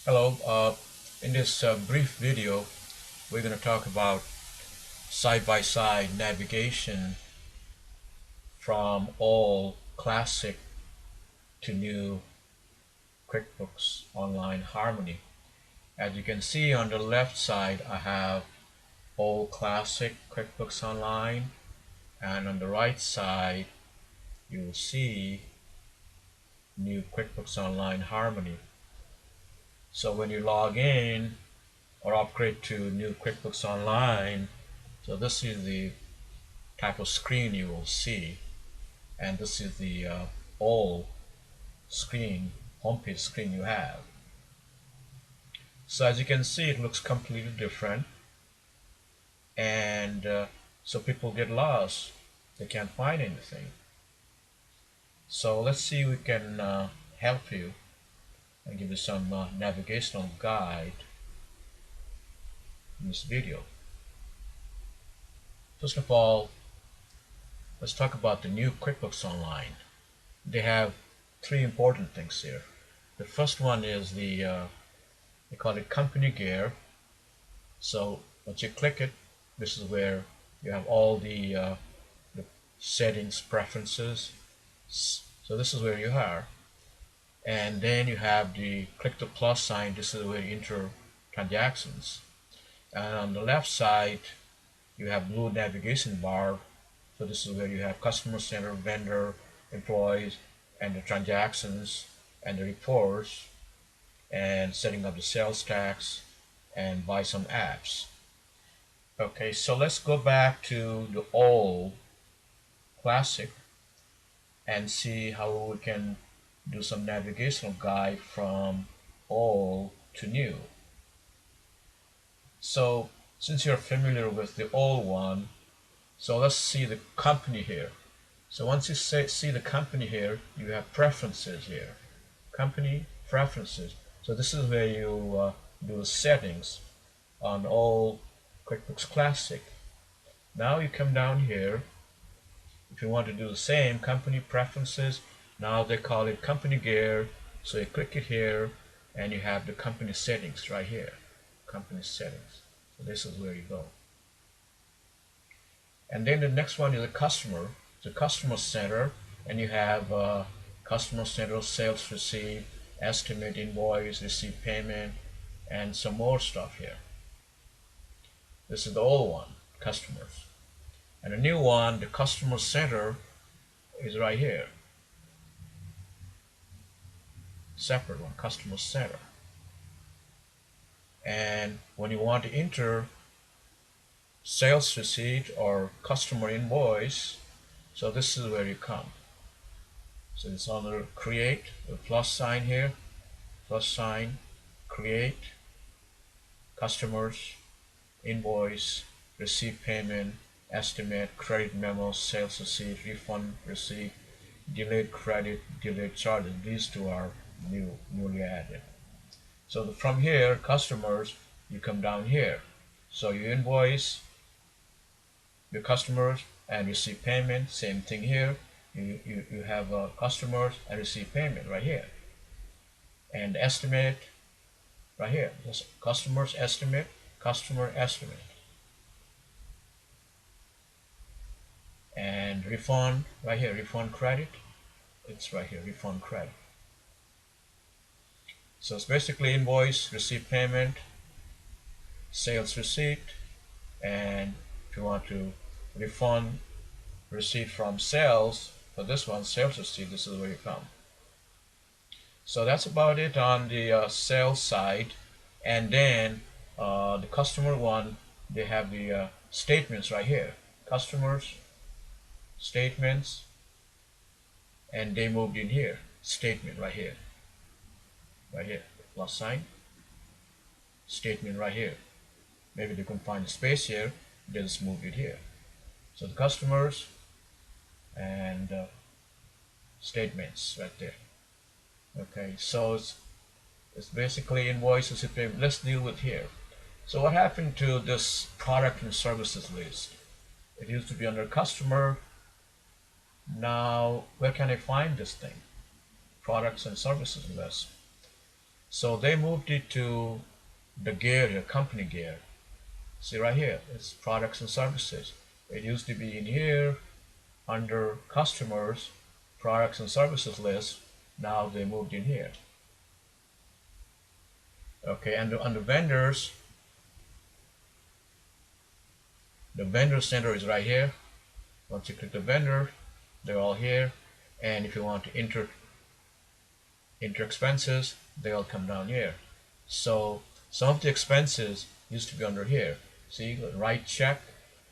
Hello, in this brief video, we're going to talk about side-by-side navigation from all classic to new QuickBooks Online Harmony. As you can see on the left side, I have all classic QuickBooks Online, and on the right side, you will see new QuickBooks Online Harmony. So when you log in or upgrade to new QuickBooks Online, so this is the type of screen you will see, and this is the all screen homepage screen you have. So as you can see, it looks completely different, and so people get lost, they can't find anything. So let's see if we can help you and give you some navigational guide in this video. First of all, let's talk about the new QuickBooks Online. They have three important things here. The first one is they call it company gear. So once you click it, this is where you have all the settings, preferences. So this is where you are. And then you have the click the plus sign. This is where you enter transactions. And on the left side, you have blue navigation bar. So this is where you have customer center, vendor, employees, and the transactions and the reports, and setting up the sales tax and buy some apps. Okay, so let's go back to the old classic and see how we can do some navigational guide from old to new. So since you're familiar with the old one, so let's see the company here. So once you see the company here, you have preferences here. Company preferences. So this is where you do the settings on all QuickBooks Classic. Now you come down here. If you want to do the same, company preferences, now they call it company gear. So you click it here and you have the company settings right here. Company settings. So this is where you go. And then the next one is the customer. The customer center, and you have customer center, sales receipt, estimate, invoice, receipt payment, and some more stuff here. This is the old one, customers. And the new one, the customer center, is right here. Separate one, customer center. And when you want to enter sales receipt or customer invoice, so this is where you come. So it's under create, the plus sign here, plus sign, create, customers, invoice, receipt payment, estimate, credit memo, sales receipt, refund receipt, delayed credit, delayed charges. These two are newly added. So from here, customers, you come down here. So you invoice your customers and receive payment, same thing here. You have customers and receive payment right here. And estimate right here. Just customers estimate, customer estimate. And refund right here, refund credit. It's right here, refund credit. So it's basically invoice, receive payment, sales receipt, and if you want to refund receipt from sales, for this one, sales receipt, this is where you come. So that's about it on the sales side. And then the customer one, they have the statements right here. Customers, statements, and they moved in here. Statement right here. Right here, plus sign, statement right here. Maybe they couldn't find a space here, they just moved it here. So the customers and statements right there. Okay, so it's basically invoices. Let's deal with here. So what happened to this product and services list? It used to be under customer. Now where can I find this thing? Products and services list. So they moved it to the gear here, company gear. See right here, it's products and services. It used to be in here under customers, products and services list. Now they moved in here. Okay, and under vendors, the vendor center is right here. Once you click the vendor, they're all here. And if you want to enter expenses, they all come down here. So some of the expenses used to be under here. See, write check,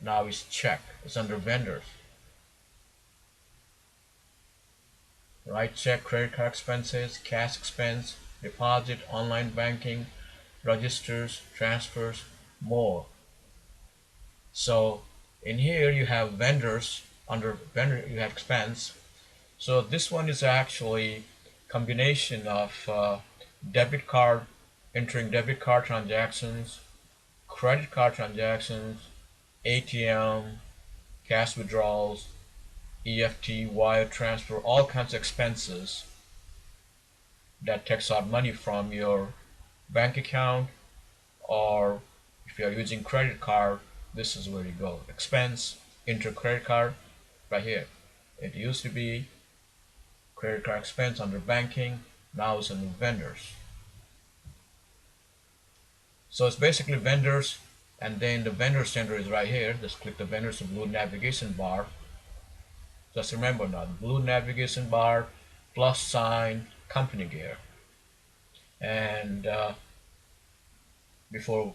now it's check. It's under vendors. Write check, credit card expenses, cash expense, deposit, online banking, registers, transfers, more. So in here you have vendors. Under vendor you have expense. So this one is actually combination of debit card, entering debit card transactions, credit card transactions, ATM, cash withdrawals, EFT, wire transfer, all kinds of expenses that takes out money from your bank account, or if you are using credit card, this is where you go. Expense, enter credit card, right here. It used to be credit card expense under banking, now it's under vendors. So it's basically vendors, and then the vendor center is right here. Just click the vendors, the blue navigation bar. Just remember now, the blue navigation bar, plus sign, company gear. And before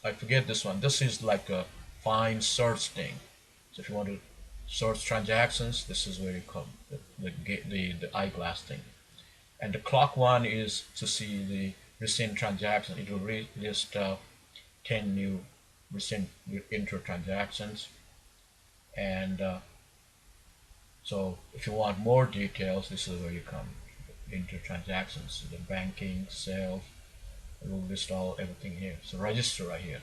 I forget this one, this is like a find search thing. So if you want to search transactions, this is where you come, the eyeglass thing. And the clock one is to see the recent transaction. It will list 10 new recent inter transactions. And so if you want more details, this is where you come. Inter transactions, the banking, sales, it will list everything here. So register right here.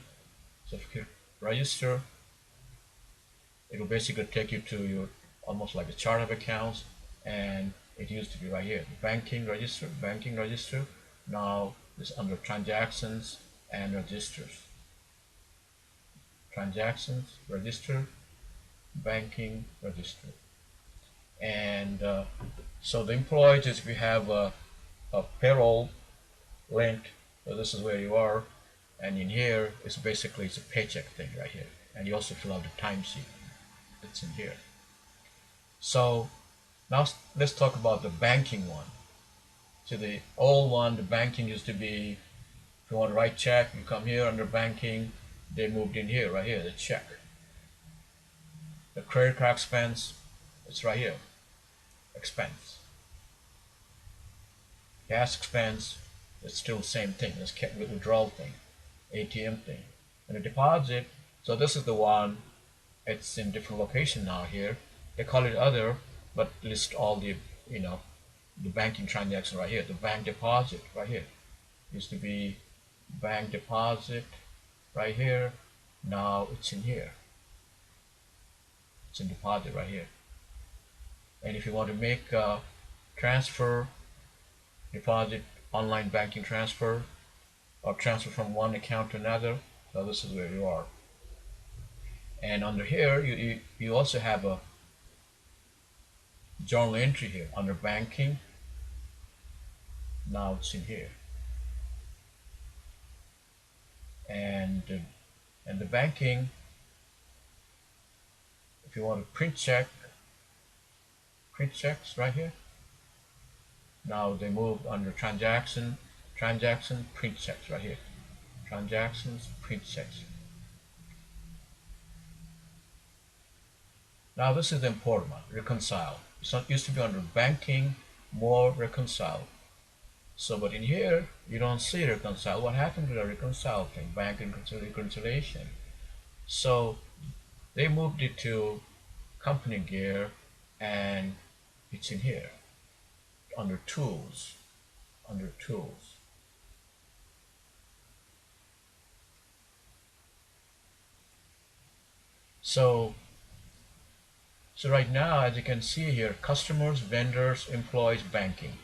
So if you register, it will basically take you to your almost like a chart of accounts, and it used to be right here. Banking register. Now it's under transactions and registers. Transactions, register, banking, register. And so the employees, if you have a payroll linked, so this is where you are, and in here it's basically it's a paycheck thing right here, and you also fill out the timesheet. It's in here. So now let's talk about the banking one. So the old one, the banking used to be, if you want to write check, you come here under banking. They moved in here, right here, the check. The credit card expense, it's right here, expense. Cash expense, it's still the same thing. It's withdrawal thing, ATM thing, and the deposit. So this is the one. It's in different location now here. They call it other, but list all the the banking transaction right here. The bank deposit right here used to be bank deposit right here. Now it's in here. It's in deposit right here. And if you want to make a transfer, deposit, online banking transfer, or transfer from one account to another, so this is where you are. And under here, you also have a journal entry here under banking. Now it's in here. And the banking, if you want to print checks right here. Now they move under transaction, print checks right here. Transactions, print checks. Now this is the important one, reconcile. It used to be under banking, more reconcile. So, but in here, you don't see reconcile. What happened to the reconcile thing? Bank reconciliation. So they moved it to company gear, and it's in here under tools. So right now, as you can see here, customers, vendors, employees, banking.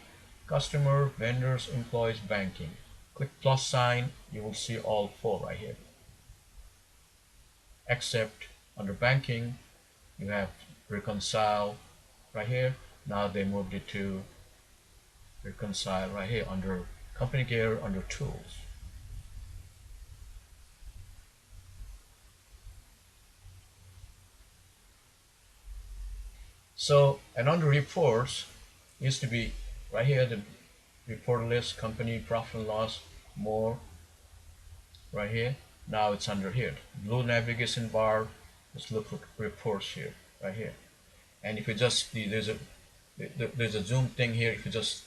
Customer, vendors, employees, banking. Click plus sign, you will see all four right here. Except under banking, you have reconcile right here. Now they moved it to reconcile right here under company gear under tools. So, and under reports, used to be right here the report list, company, profit and loss, more, right here. Now it's under here. Blue navigation bar, let's look for reports here, right here. And if you just, there's a zoom thing here, if you just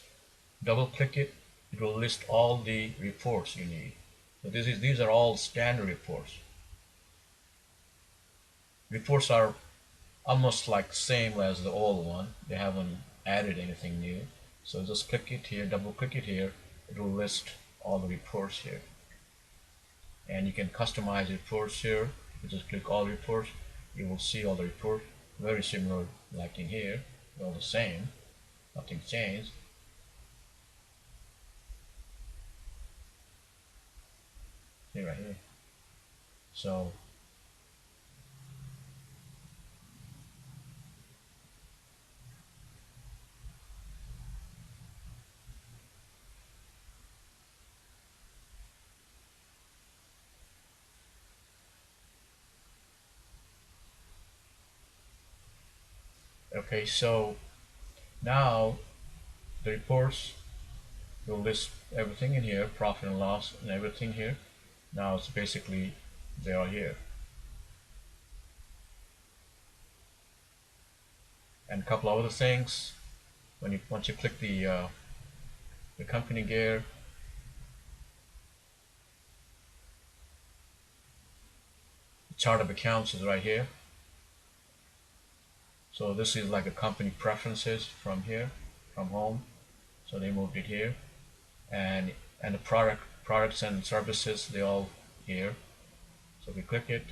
double click it, it will list all the reports you need. So these are all standard reports. Reports are almost like same as the old one. They haven't added anything new. So just click it here, double click it here, it will list all the reports here. And you can customize reports here. You just click all reports, you will see all the reports, very similar like in here, all the same, nothing changed. See right here. So okay, so now the reports will list everything in here, profit and loss and everything here. Now it's basically they are here. And a couple of other things. Once you click the company gear, the chart of accounts is right here. So this is like a company preferences from here, from home. So they moved it here, and the products and services, they all here. So if we click it,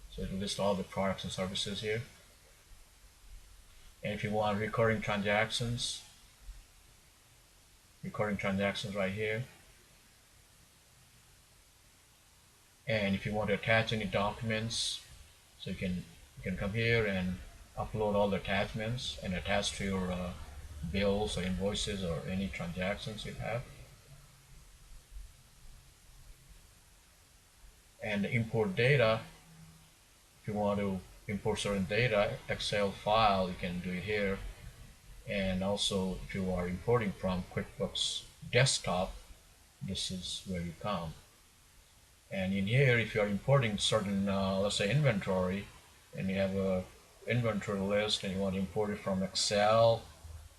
so it'll list all the products and services here. And if you want recurring transactions right here. And if you want to attach any documents, so you can come here and upload all the attachments and attach to your bills or invoices or any transactions you have. And import data, if you want to import certain data, Excel file, you can do it here. And also if you are importing from QuickBooks desktop, this is where you come. And in here, if you are importing certain, let's say inventory, and you have a inventory list and you want to import it from Excel,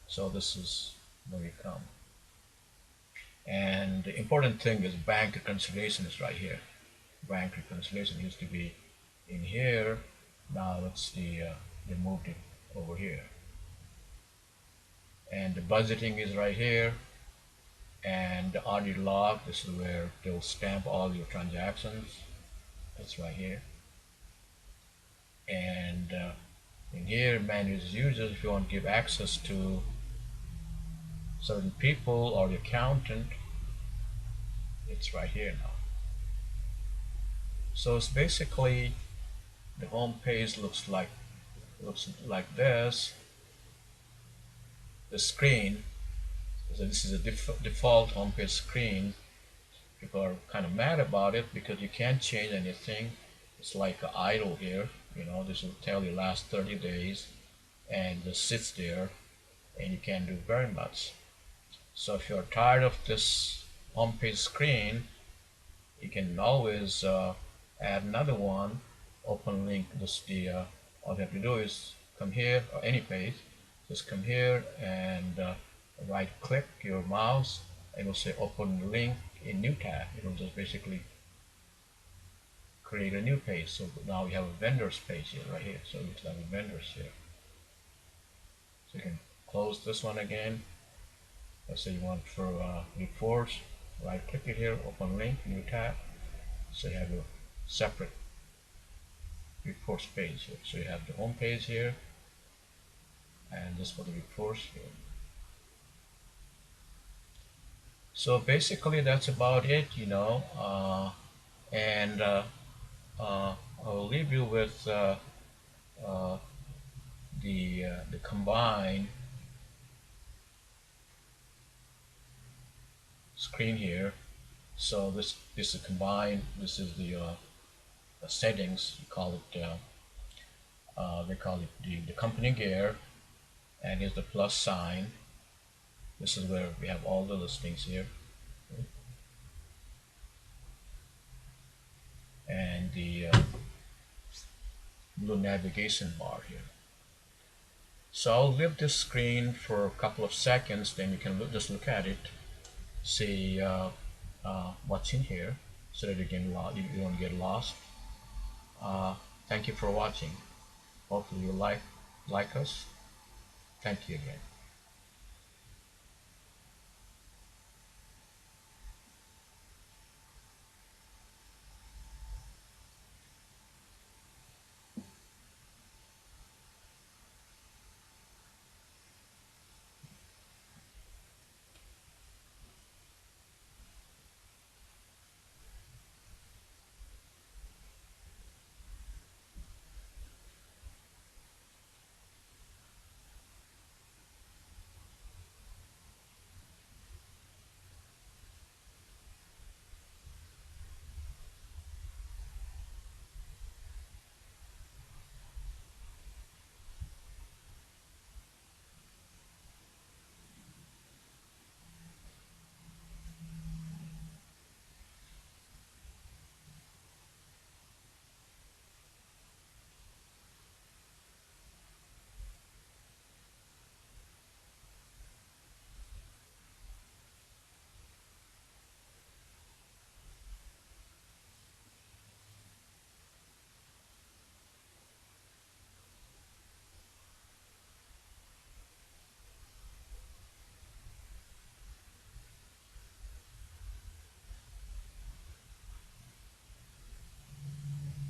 so this is where you come. And the important thing is bank reconciliation is right here. Bank reconciliation used to be in here. Now it's they moved it over here. And the budgeting is right here. And the audit log, this is where they'll stamp all your transactions. That's right here. And in here, manage users, if you want to give access to certain people or the accountant, it's right here now. So it's basically the home page looks like this. The screen, so this is a default homepage screen. People are kind of mad about it because you can't change anything. It's like idle here. This will tell you last 30 days and just sits there and you can't do very much. So if you're tired of this homepage screen, you can always add another one, open link. All you have to do is come here, or any page, just come here and right click your mouse, and it will say open link in new tab. It will just basically create a new page. So now we have a vendors page here, right here. So we have a vendors here. So you can close this one again. Let's say you want for reports, right click it here, open link, new tab. So you have a separate reports page here. So you have the home page here, and this for the reports here. So basically that's about it, and uh, I'll leave you with uh, the combined screen here. So this is combined. This is the settings. You call it they call it the company gear, and here's the plus sign. This is where we have all the listings here, and the blue navigation bar here. So I'll leave this screen for a couple of seconds, then you can just look at it, see what's in here, so that you don't get lost. Uh, Thank you for watching. Hopefully you like us. Thank you again.